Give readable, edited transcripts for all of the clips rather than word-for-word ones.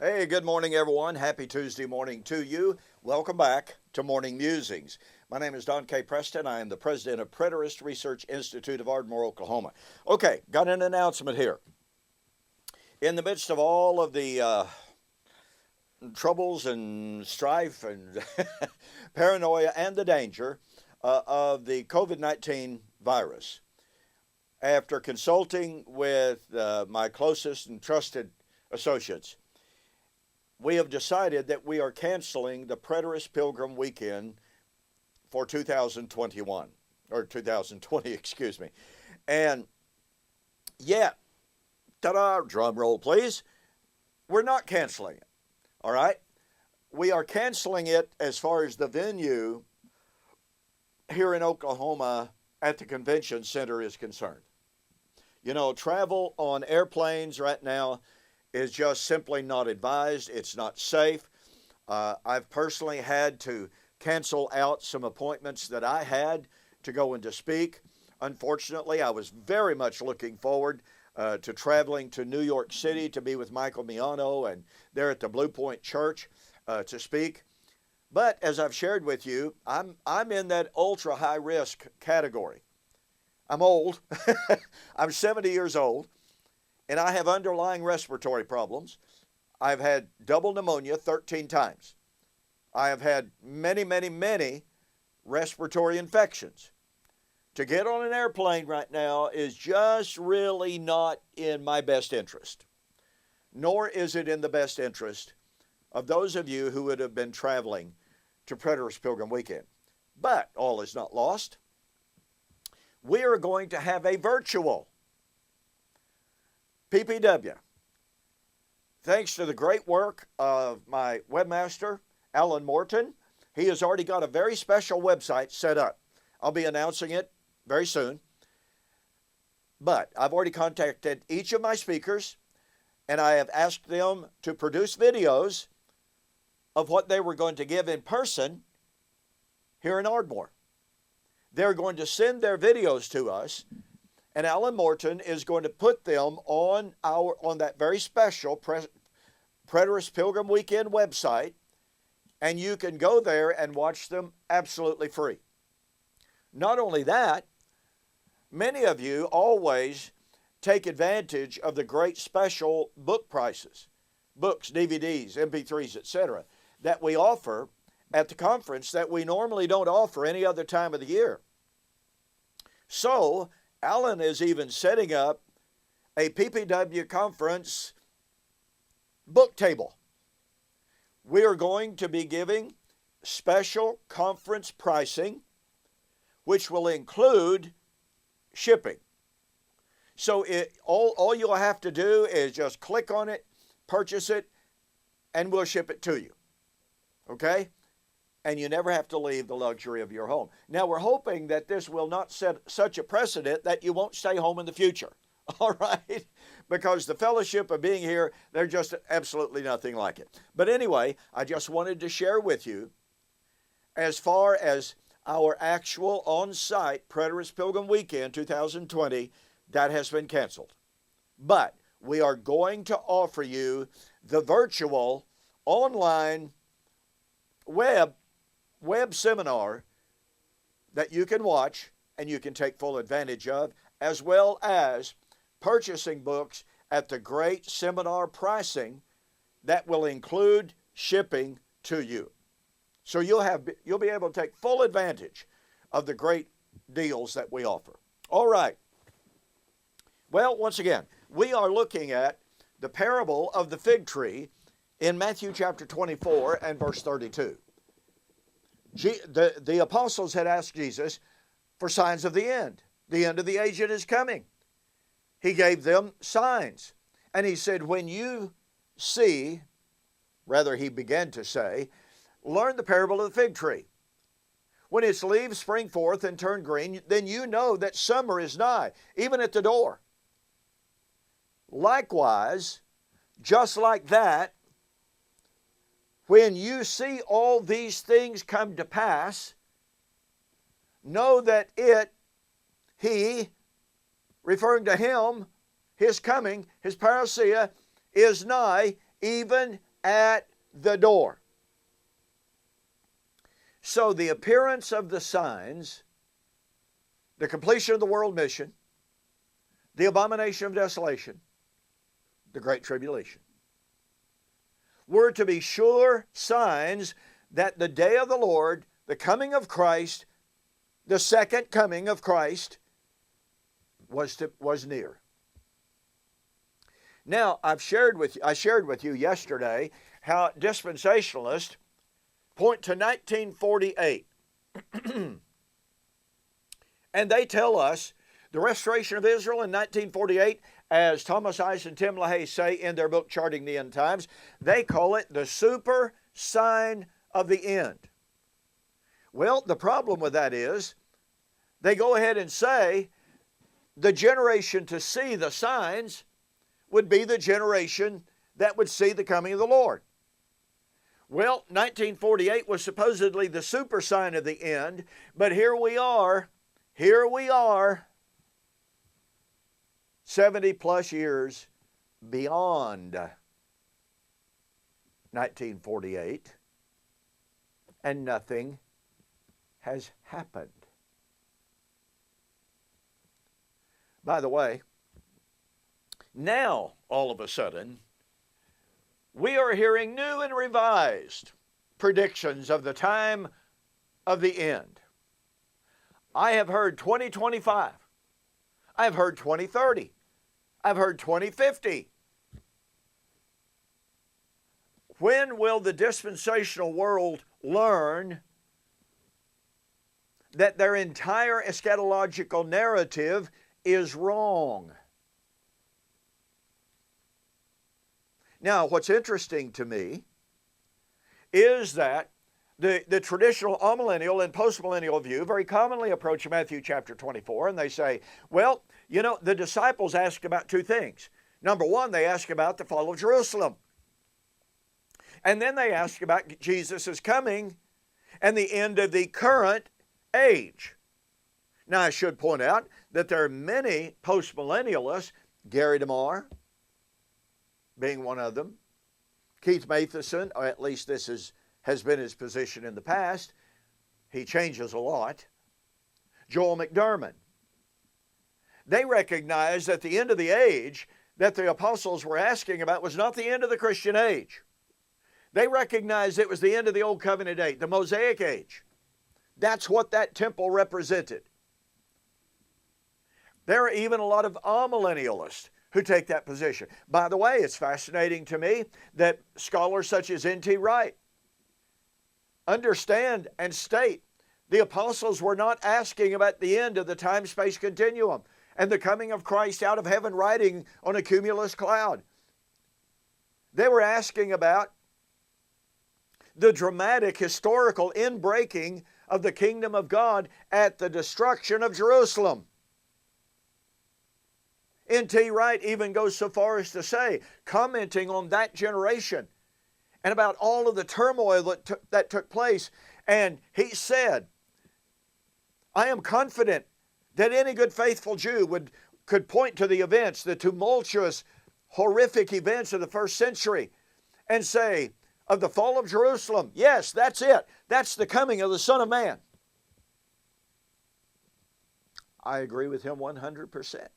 Hey, good morning, everyone. Happy Tuesday morning to you. Welcome back to Morning Musings. My name is Don K. Preston. I am the president of Preterist Research Institute of Ardmore, Oklahoma. Okay, got an announcement here. In the midst of all of the troubles and strife and paranoia and the danger of the COVID 19 virus, after consulting with my closest and trusted associates, we have decided that we are canceling the Preterist Pilgrim Weekend for 2021, or 2020, excuse me. And yet, ta-da, drum roll please, we're not canceling it, all right? We are canceling it as far as the venue here in Oklahoma at the convention center is concerned. You know, travel on airplanes right now is just simply not advised. It's not safe. I've personally had to cancel out some appointments that I had to go and to speak. Unfortunately, I was very much looking forward to traveling to New York City to be with Michael Miano and there at the Blue Point Church to speak. But as I've shared with you, I'm in that ultra high risk category. I'm old. I'm 70 years old. And I have underlying respiratory problems. I've had double pneumonia 13 times. I have had many respiratory infections. To get on an airplane right now is just really not in my best interest. Nor is it in the best interest of those of you who would have been traveling to Preterist Pilgrim Weekend. But all is not lost. We are going to have a virtual PPW. Thanks to the great work of my webmaster, Alan Morton, he has already got a very special website set up. I'll be announcing it very soon. But I've already contacted each of my speakers, and I have asked them to produce videos of what they were going to give in person here in Ardmore. They're going to send their videos to us, and Alan Morton is going to put them on that very special Preterist Pilgrim Weekend website, and you can go there and watch them absolutely free. Not only that, many of you always take advantage of the great special book prices, books, DVDs, MP3s, etc., that we offer at the conference that we normally don't offer any other time of the year. So, Alan is even setting up a PPW conference book table. We are going to be giving special conference pricing, which will include shipping. So all you'll have to do is just click on it, purchase it, and we'll ship it to you. Okay? And you never have to leave the luxury of your home. Now, we're hoping that this will not set such a precedent that you won't stay home in the future, all right? Because the fellowship of being here, they're just absolutely nothing like it. But anyway, I just wanted to share with you, as far as our actual on-site Preterist Pilgrim Weekend 2020, that has been canceled. But we are going to offer you the virtual, online, web seminar that you can watch and you can take full advantage of, as well as purchasing books at the great seminar pricing that will include shipping to you. So you'll be able to take full advantage of the great deals that we offer. All right. Well, once again, we are looking at the parable of the fig tree in Matthew chapter 24 and verse 32. The apostles had asked Jesus for signs of the end. The end of the age is coming. He gave them signs. And he said, when you see, rather he began to say, learn the parable of the fig tree. When its leaves spring forth and turn green, then you know that summer is nigh, even at the door. Likewise, just like that, when you see all these things come to pass, know that he, referring to him, his coming, his parousia, is nigh, even at the door. So the appearance of the signs, the completion of the world mission, the abomination of desolation, the Great Tribulation, were to be sure signs that the day of the Lord, the coming of Christ, the second coming of Christ, was near. Now, I shared with you yesterday how dispensationalists point to 1948. And they tell us the restoration of Israel in 1948, as Thomas Ice and Tim LaHaye say in their book Charting the End Times, they call it the super sign of the end. Well, the problem with that is they go ahead and say the generation to see the signs would be the generation that would see the coming of the Lord. Well, 1948 was supposedly the super sign of the end, but here we are, 70 plus years beyond 1948, and nothing has happened. By the way, now all of a sudden, we are hearing new and revised predictions of the time of the end. I have heard 2025. I've heard 2030. I've heard 2050. When will the dispensational world learn that their entire eschatological narrative is wrong? Now, what's interesting to me is that the traditional amillennial and postmillennial view very commonly approach Matthew chapter 24, and they say, well, you know, the disciples ask about two things. Number one, they ask about the fall of Jerusalem. And then they ask about Jesus' coming and the end of the current age. Now, I should point out that there are many postmillennialists, Gary DeMar being one of them, Keith Matheson, or at least this has been his position in the past. He changes a lot. Joel McDermott. They recognize that the end of the age that the apostles were asking about was not the end of the Christian age. They recognized it was the end of the Old Covenant age, the Mosaic age. That's what that temple represented. There are even a lot of amillennialists who take that position. By the way, it's fascinating to me that scholars such as N.T. Wright understand and state the apostles were not asking about the end of the time-space continuum and the coming of Christ out of heaven riding on a cumulus cloud. They were asking about the dramatic historical inbreaking of the kingdom of God at the destruction of Jerusalem. N.T. Wright even goes so far as to say, commenting on that generation and about all of the turmoil that took place, and he said, I am confident that any good faithful Jew could point to the events, the tumultuous, horrific events of the first century, and say, of the fall of Jerusalem, yes, that's it. That's the coming of the Son of Man. I agree with him 100%.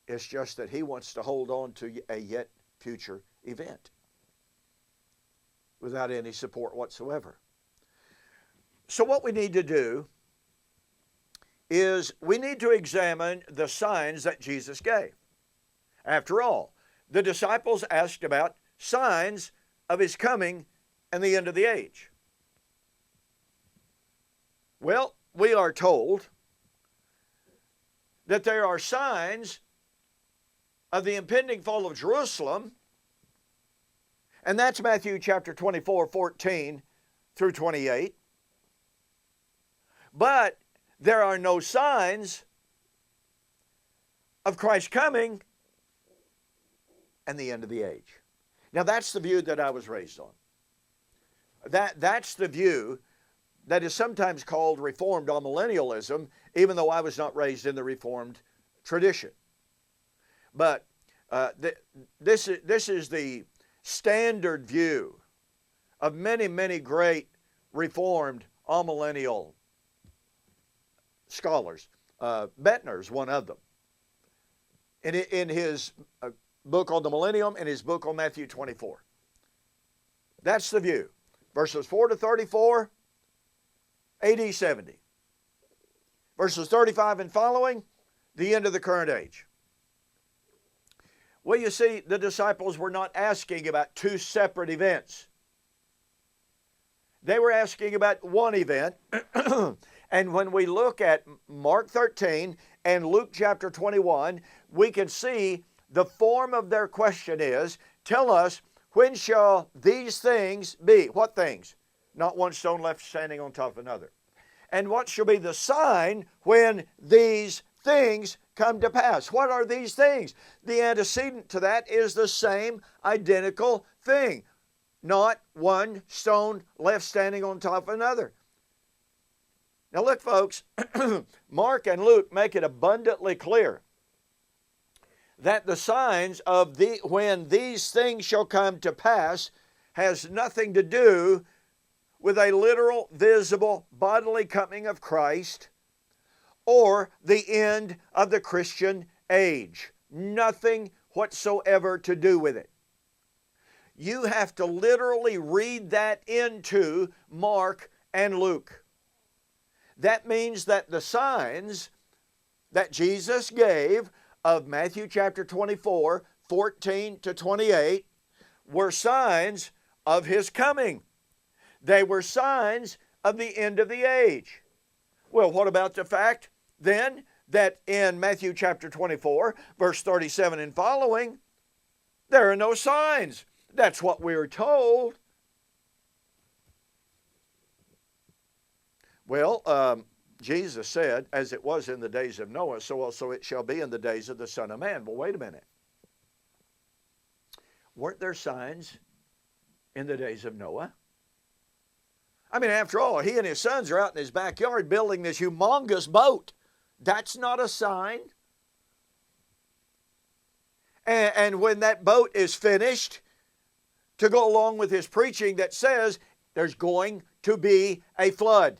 It's just that he wants to hold on to a yet future event without any support whatsoever. So what we need to do is we need to examine the signs that Jesus gave. After all, the disciples asked about signs of his coming and the end of the age. Well, we are told that there are signs of the impending fall of Jerusalem, and that's Matthew chapter 24, 14 through 28. But there are no signs of Christ's coming and the end of the age. Now that's the view that I was raised on. That's the view that is sometimes called Reformed amillennialism, even though I was not raised in the Reformed tradition. But this is the standard view of many, many great Reformed amillennial scholars. Bettner's one of them. In his book on the millennium and his book on Matthew 24. That's the view. Verses 4 to 34, AD 70. Verses 35 and following, the end of the current age. Well, you see, the disciples were not asking about two separate events. They were asking about one event. And when we look at Mark 13 and Luke chapter 21, we can see the form of their question is, tell us, when shall these things be? What things? Not one stone left standing on top of another. And what shall be the sign when these things come to pass? What are these things? The antecedent to that is the same identical thing. Not one stone left standing on top of another. Now look, folks, Mark and Luke make it abundantly clear that the signs of when these things shall come to pass has nothing to do with a literal, visible, bodily coming of Christ or the end of the Christian age. Nothing whatsoever to do with it. You have to literally read that into Mark and Luke. That means that the signs that Jesus gave of Matthew chapter 24, 14 to 28, were signs of His coming. They were signs of the end of the age. Well, what about the fact then that in Matthew chapter 24, verse 37 and following, there are no signs? That's what we're told. Well, Jesus said, as it was in the days of Noah, so also it shall be in the days of the Son of Man. Well, wait a minute. Weren't there signs in the days of Noah? I mean, after all, he and his sons are out in his backyard building this humongous boat. That's not a sign. And when that boat is finished, to go along with his preaching that says there's going to be a flood.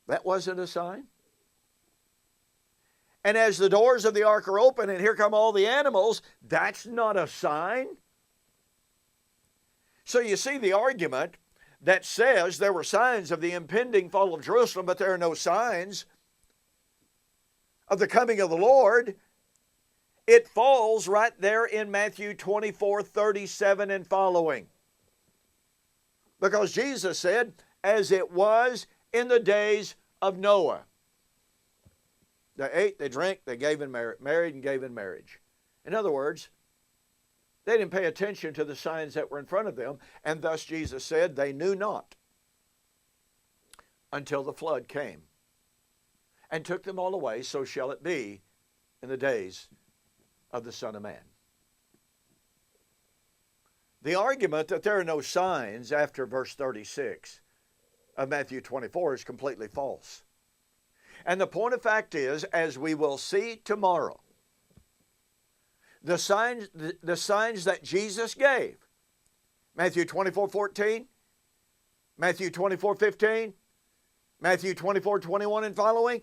That wasn't a sign. And as the doors of the ark are open and here come all the animals, that's not a sign. So you see the argument that says there were signs of the impending fall of Jerusalem, but there are no signs of the coming of the Lord. It falls right there in Matthew 24, 37 and following. Because Jesus said, as it was in the days of Noah. They ate, they drank, they gave in married and gave in marriage. In other words, they didn't pay attention to the signs that were in front of them, and thus Jesus said they knew not until the flood came and took them all away, so shall it be in the days of the Son of Man. The argument that there are no signs after verse 36 of Matthew 24 is completely false. And the point of fact is, as we will see tomorrow, the signs that Jesus gave, Matthew 24, 14, Matthew 24, 15, Matthew 24, 21 and following,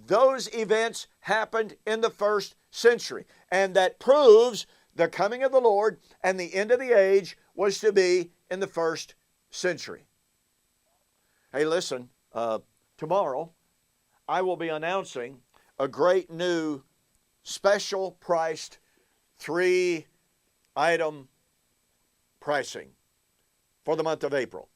those events happened in the first century. And that proves the coming of the Lord and the end of the age was to be in the first century. Hey, listen, tomorrow I will be announcing a great new special priced 3-item pricing for the month of April.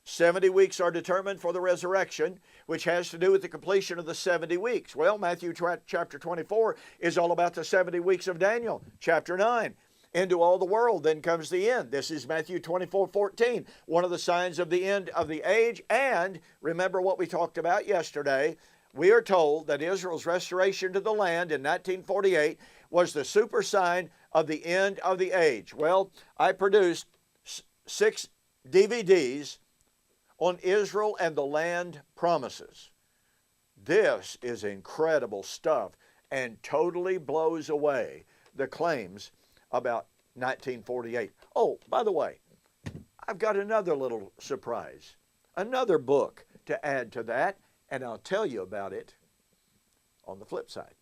70 weeks are determined for the resurrection, which has to do with the completion of the 70 weeks. Well, Matthew chapter 24 is all about the 70 weeks of Daniel. Chapter 9, into all the world, then comes the end. This is Matthew 24, 14, one of the signs of the end of the age. And remember what we talked about yesterday. We are told that Israel's restoration to the land in 1948 was the super sign of the end of the age. Well, I produced 6 DVDs on Israel and the land promises. This is incredible stuff and totally blows away the claims about 1948. Oh, by the way, I've got another little surprise, another book to add to that, and I'll tell you about it on the flip side.